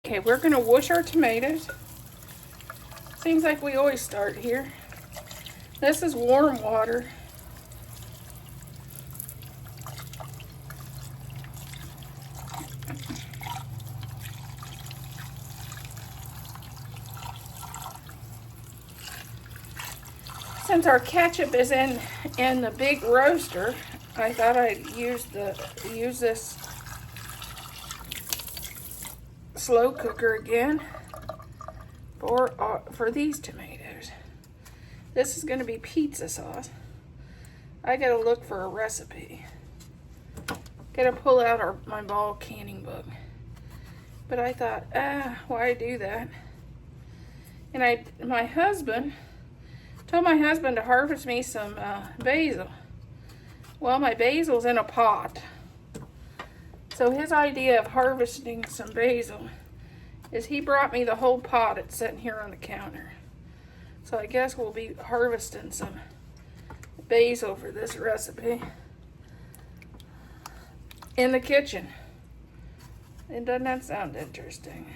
Okay, we're gonna wash our tomatoes. Seems like we always start here. This is warm water. Since our ketchup is in the big roaster, I thought I'd use this slow cooker again for these tomatoes. This is going to be pizza sauce. I gotta look for a recipe. Gotta pull out my ball canning book. But I thought, why do that? And told my husband to harvest me some basil. Well, my basil's in a pot. So his idea of harvesting some basil is he brought me the whole pot. It's sitting here on the counter. So I guess we'll be harvesting some basil for this recipe in the kitchen. And doesn't that sound interesting?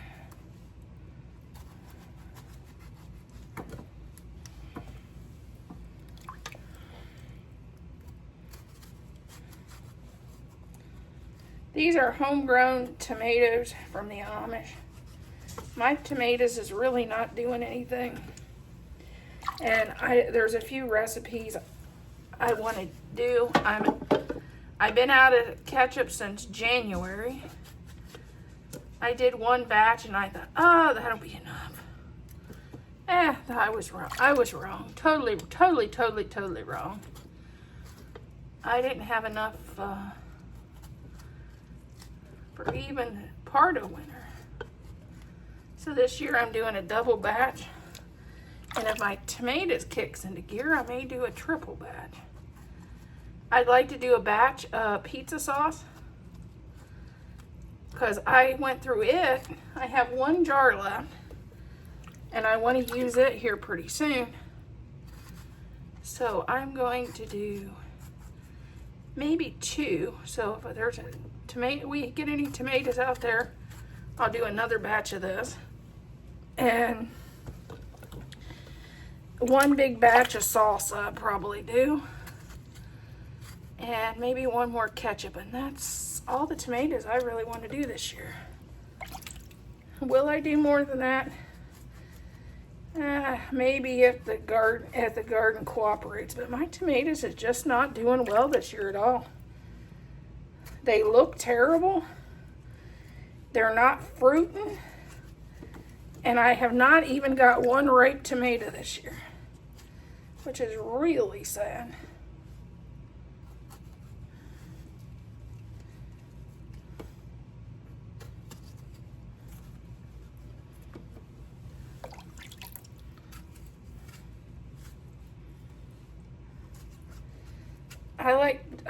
These are homegrown tomatoes from the Amish. My tomatoes is really not doing anything. And there's a few recipes I want to do. I've been out of ketchup since January. I did one batch and I thought, oh, that'll be enough. I was wrong. I was wrong. Totally wrong. I didn't have enough for even part of winter. So this year I'm doing a double batch. And if my tomatoes kicks into gear, I may do a triple batch. I'd like to do a batch of pizza sauce because I went through it. I have one jar left and I want to use it here pretty soon. So I'm going to do maybe 2. So if there's we get any tomatoes out there, I'll do another batch of this. And 1 big batch of salsa I'll probably do. And maybe 1 more ketchup. And that's all the tomatoes I really want to do this year. Will I do more than that? Maybe if the garden cooperates. But my tomatoes is just not doing well this year at all. They look terrible. They're not fruiting. And I have not even got 1 ripe tomato this year, which is really sad.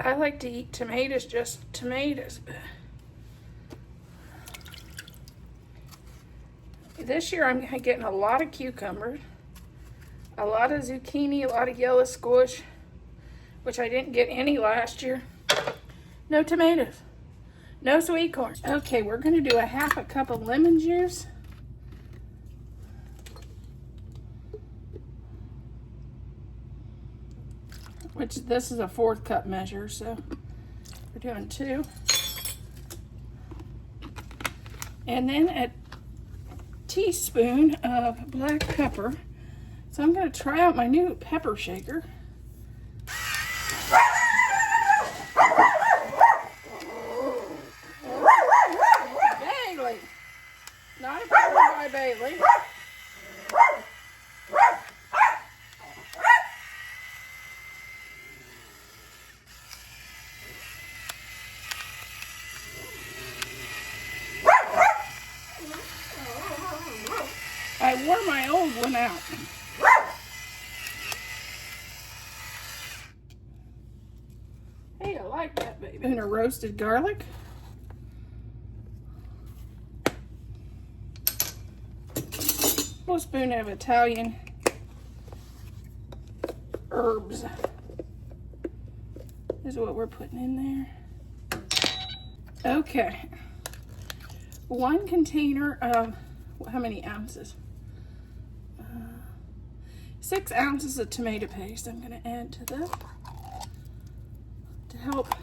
I like to eat tomatoes, just tomatoes. But this year I'm getting a lot of cucumbers, a lot of zucchini, a lot of yellow squash, which I didn't get any last year. No tomatoes, no sweet corn. Okay, we're gonna do a 1/2 cup of lemon juice. Which this is a 1/4 cup measure, so we're doing 2. And then a teaspoon of black pepper. So I'm going to try out my new pepper shaker. Bailey! Not a pepper by Bailey. I wore my old one out. Hey, I like that, baby. And a roasted garlic. A spoon of Italian herbs is what we're putting in there. Okay. 1 container of, how many ounces? 6 ounces of tomato paste I'm going to add to this to help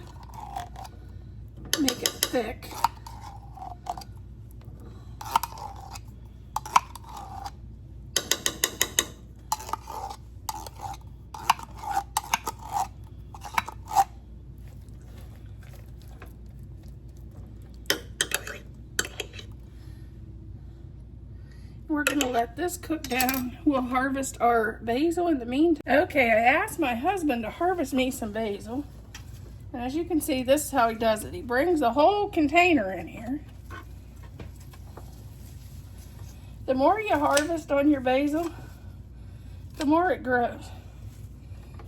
make it thick. We're going to let this cook down. We'll harvest our basil in the meantime. Okay, I asked my husband to harvest me some basil. And as you can see, this is how he does it. He brings the whole container in here. The more you harvest on your basil, the more it grows.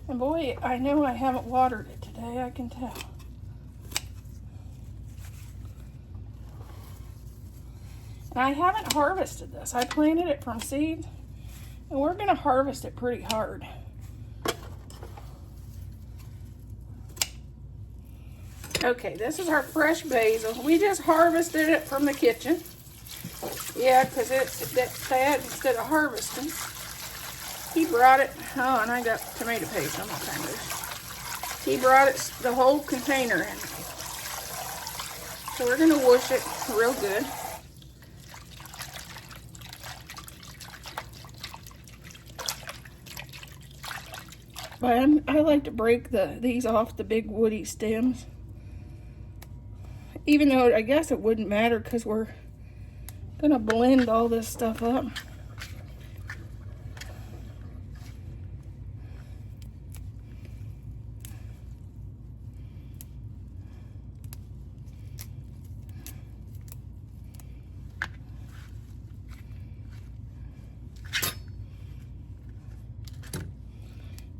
And boy, I know I haven't watered it today, I can tell. And I haven't harvested this. I planted it from seeds, and we're going to harvest it pretty hard. Okay, this is our fresh basil. We just harvested it from the kitchen. Yeah, because it's bad instead of harvesting. He brought it, oh, and I got tomato paste on my fingers. He brought it, the whole container in. So we're going to wash it real good. But I like to break these off the big woody stems. Even though I guess it wouldn't matter because we're going to blend all this stuff up.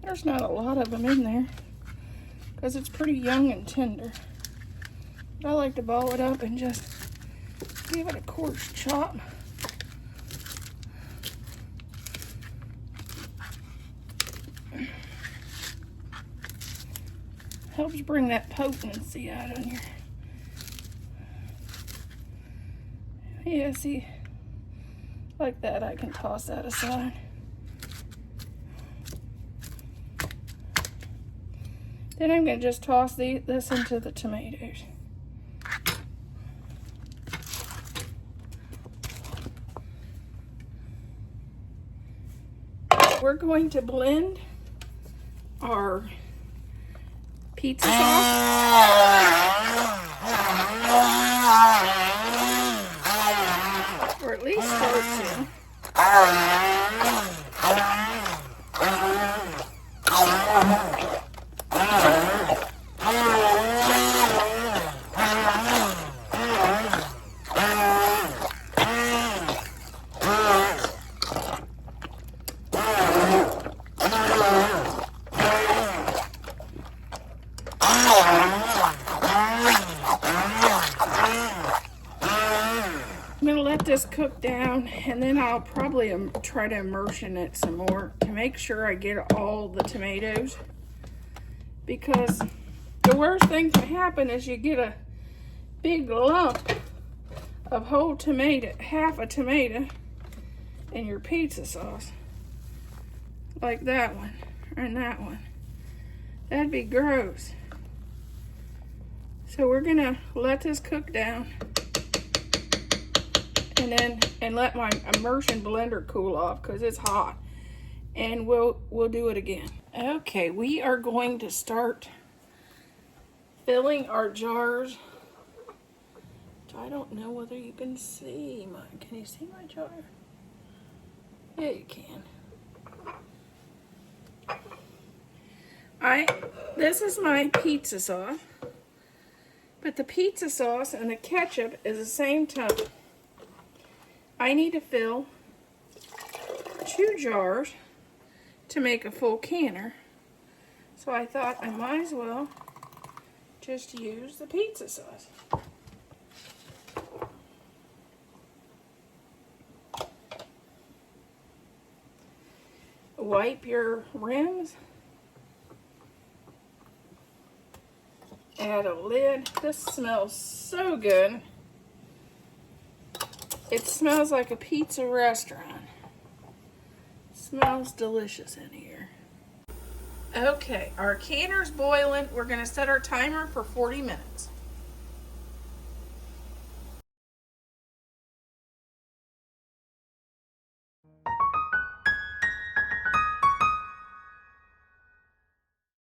There's not a lot of them in there because it's pretty young and tender. But I like to ball it up and just give it a coarse chop. Helps bring that potency out on your... Yeah, see, like that. I can toss that aside. Then I'm going to just toss this into the tomatoes. We're going to blend our pizza sauce. Or at least start to. This cook down, and then I'll probably try to immersion it some more to make sure I get all the tomatoes, because the worst thing can happen is you get a big lump of whole tomato, half a tomato in your pizza sauce, like that one and that one. That'd be gross. So we're gonna let this cook down and let my immersion blender cool off because it's hot, and we'll do it again. Okay, we are going to start filling our jars. I don't know whether you can see can you see my jar? Yeah, you can. This is my pizza sauce, but the pizza sauce and the ketchup is the same type. I need to fill 2 jars to make a full canner. So I thought I might as well just use the pizza sauce. Wipe your rims. Add a lid. This smells so good. It smells like a pizza restaurant. Smells delicious in here. Okay, our canner's boiling. We're going to set our timer for 40 minutes.